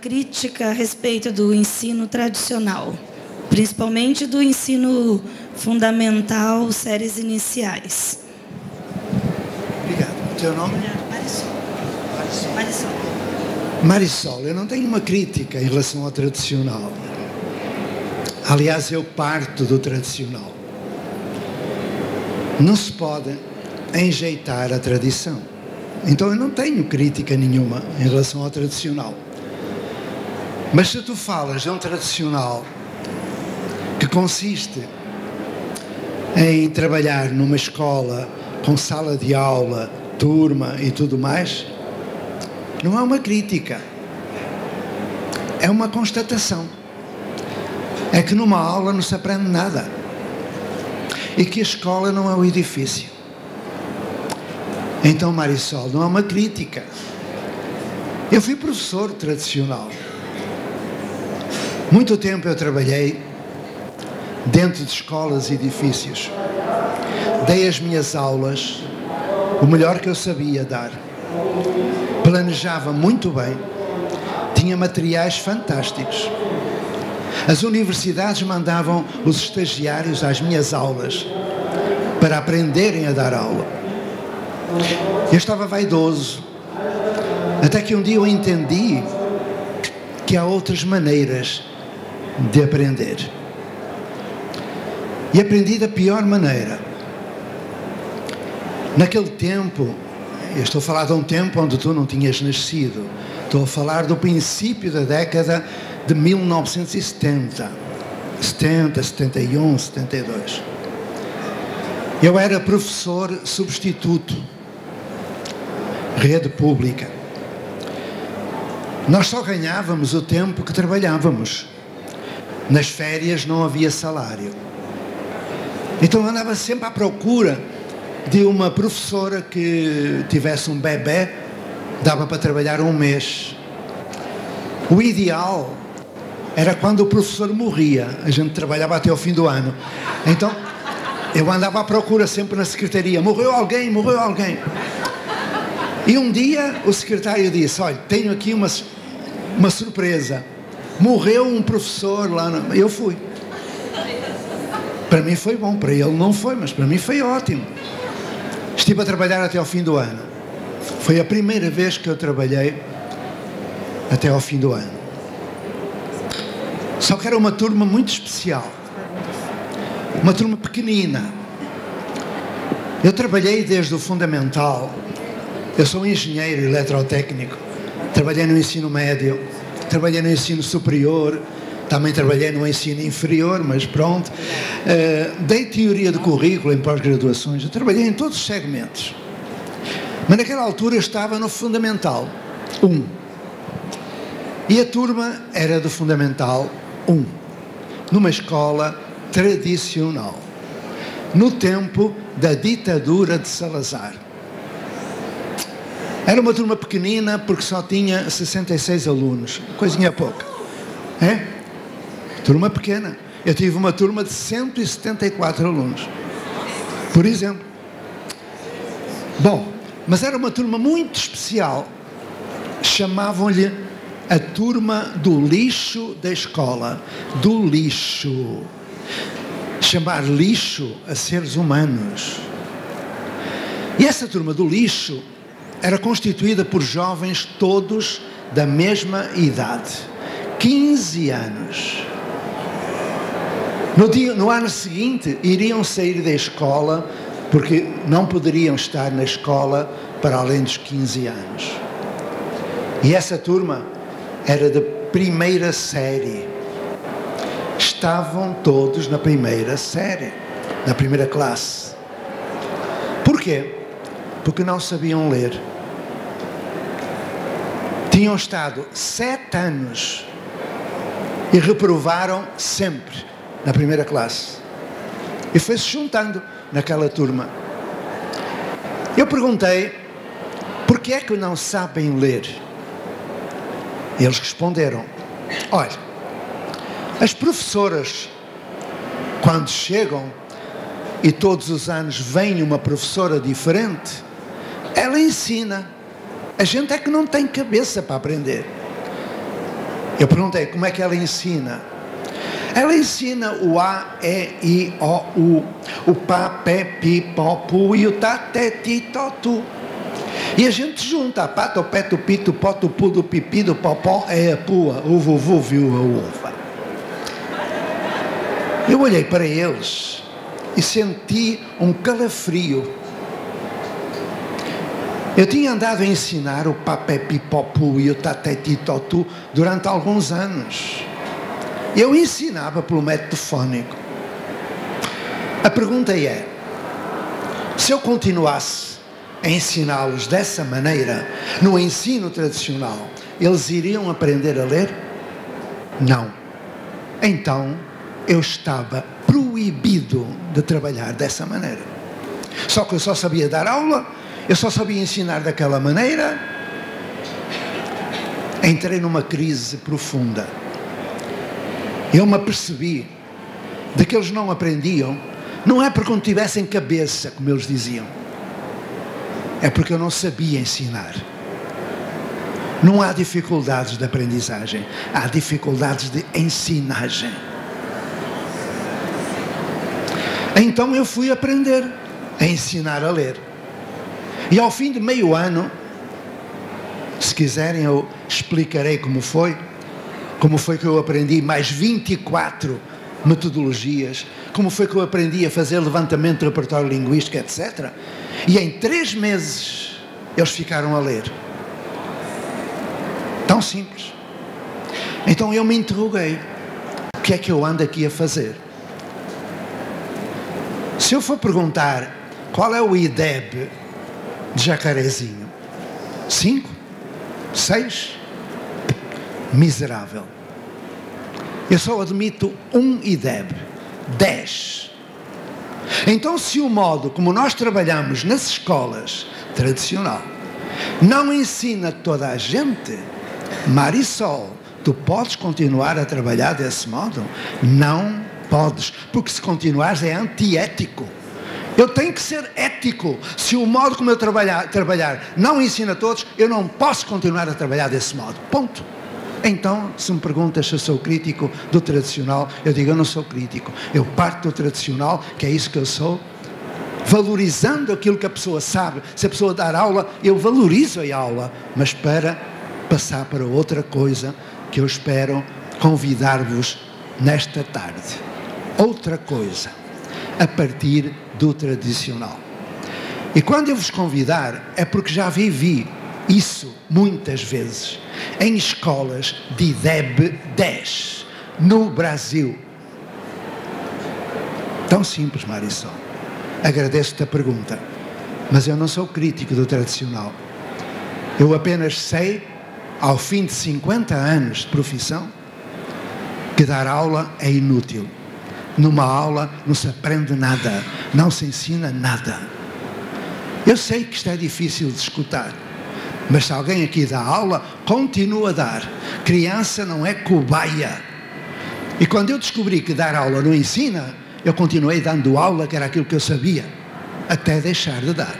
crítica a respeito do ensino tradicional, principalmente do ensino fundamental, séries iniciais. Obrigado. O teu nome? Marisol. Marisol, eu não tenho uma crítica em relação ao tradicional. Aliás, eu parto do tradicional. Não se pode enjeitar a tradição. Então eu não tenho crítica nenhuma em relação ao tradicional. Mas se tu falas de um tradicional que consiste em trabalhar numa escola com sala de aula, turma e tudo mais, não é uma crítica, é uma constatação. É que numa aula não se aprende nada e que a escola não é o edifício. Então, Marisol, não é uma crítica. Eu fui professor tradicional. Muito tempo eu trabalhei dentro de escolas e edifícios. Dei as minhas aulas, o melhor que eu sabia dar. Planejava muito bem, tinha materiais fantásticos. As universidades mandavam os estagiários às minhas aulas para aprenderem a dar aula. Eu estava vaidoso, até que um dia eu entendi que há outras maneiras de aprender. E aprendi da pior maneira. Naquele tempo, eu estou a falar de um tempo onde tu não tinhas nascido, estou a falar do princípio da década de 1970, 70, 71, 72. Eu era professor substituto, rede pública. Nós só ganhávamos o tempo que trabalhávamos. Nas férias não havia salário. Então eu andava sempre à procura de uma professora que tivesse um bebê, dava para trabalhar um mês. O ideal era quando o professor morria, a gente trabalhava até ao fim do ano. Então eu andava à procura sempre na secretaria, morreu alguém, morreu alguém. E um dia o secretário disse, olha, tenho aqui uma surpresa, morreu um professor lá, eu fui. Para mim foi bom, para ele não foi, mas para mim foi ótimo. Estive a trabalhar até ao fim do ano. Foi a primeira vez que eu trabalhei até ao fim do ano. Só que era uma turma muito especial. Uma turma pequenina. Eu trabalhei desde o fundamental. Eu sou engenheiro eletrotécnico. Trabalhei no ensino médio. Trabalhei no ensino superior. Também trabalhei no ensino inferior, mas pronto. Dei teoria de currículo em pós-graduações. Eu trabalhei em todos os segmentos. Mas naquela altura eu estava no Fundamental 1. E a turma era do Fundamental 1. Numa escola tradicional. No tempo da ditadura de Salazar. Era uma turma pequenina porque só tinha 66 alunos. Coisinha pouca. É? Turma pequena. Eu tive uma turma de 174 alunos, por exemplo. Bom, mas era uma turma muito especial. Chamavam-lhe a turma do lixo da escola. Do lixo. Chamar lixo a seres humanos. E essa turma do lixo era constituída por jovens todos da mesma idade. 15 anos. No ano seguinte, iriam sair da escola, porque não poderiam estar na escola para além dos 15 anos. E essa turma era da primeira série. Estavam todos na primeira série, na primeira classe. Porquê? Porque não sabiam ler. Tinham estado 7 anos e reprovaram sempre na primeira classe. E foi-se juntando naquela turma. Eu perguntei, porquê é que não sabem ler? Eles responderam, olha, as professoras, quando chegam, e todos os anos vem uma professora diferente, ela ensina. A gente é que não tem cabeça para aprender. Eu perguntei, como é que ela ensina? Ela ensina o A, E, I, O, U, o Pá, Pé, Pi, Pó, Pu e o Tá, Té, Ti, Tó, Tu. E a gente junta a Pá, To, Pé, Tu, Pi, Tu, Pó, Tu, Pu, do Pipi, do Popó, É, a Pua, o Vuvu, viu a uva. Eu olhei para eles e senti um calafrio. Eu tinha andado a ensinar o Pá, Pé, Pi, Pó, Pu e o Tá, Té, Ti, Tó, Tu durante alguns anos. Eu ensinava pelo método fónico. A pergunta é, se eu continuasse a ensiná-los dessa maneira, no ensino tradicional, eles iriam aprender a ler? Não. Então, eu estava proibido de trabalhar dessa maneira. Só que eu só sabia dar aula, eu só sabia ensinar daquela maneira. Entrei numa crise profunda. Eu me apercebi de que eles não aprendiam, não é porque não tivessem cabeça, como eles diziam, é porque eu não sabia ensinar. Não há dificuldades de aprendizagem, há dificuldades de ensinagem. Então eu fui aprender a ensinar a ler. E ao fim de meio ano, se quiserem eu explicarei como foi que eu aprendi mais 24 metodologias, como foi que eu aprendi a fazer levantamento de repertório linguístico, etc. E em 3 meses eles ficaram a ler. Tão simples. Então eu me interroguei, o que é que eu ando aqui a fazer? Se eu for perguntar qual é o IDEB de Jacarezinho, 5? 6? Miserável. Eu só admito um IDEB, 10. Então, se o modo como nós trabalhamos nas escolas tradicional não ensina toda a gente, Marisol, tu podes continuar a trabalhar desse modo? Não podes, porque se continuares é antiético. Eu tenho que ser ético. Se o modo como eu trabalhar não ensina a todos, eu não posso continuar a trabalhar desse modo. Ponto. Então, se me perguntas se eu sou crítico do tradicional, eu digo, eu não sou crítico. Eu parto do tradicional, que é isso que eu sou, valorizando aquilo que a pessoa sabe. Se a pessoa dar aula, eu valorizo a aula, mas para passar para outra coisa que eu espero convidar-vos nesta tarde. Outra coisa, a partir do tradicional. E quando eu vos convidar, é porque já vivi isso muitas vezes em escolas de IDEB 10 no Brasil. Tão simples, Marisol. Agradeço-te a pergunta, mas eu não sou crítico do tradicional. Eu apenas sei, ao fim de 50 anos de profissão, que dar aula é inútil. Numa aula não se aprende nada, não se ensina nada. Eu sei que isto é difícil de escutar, mas se alguém aqui dá aula, continua a dar. Criança não é cobaia. E quando eu descobri que dar aula não ensina, eu continuei dando aula, que era aquilo que eu sabia, até deixar de dar.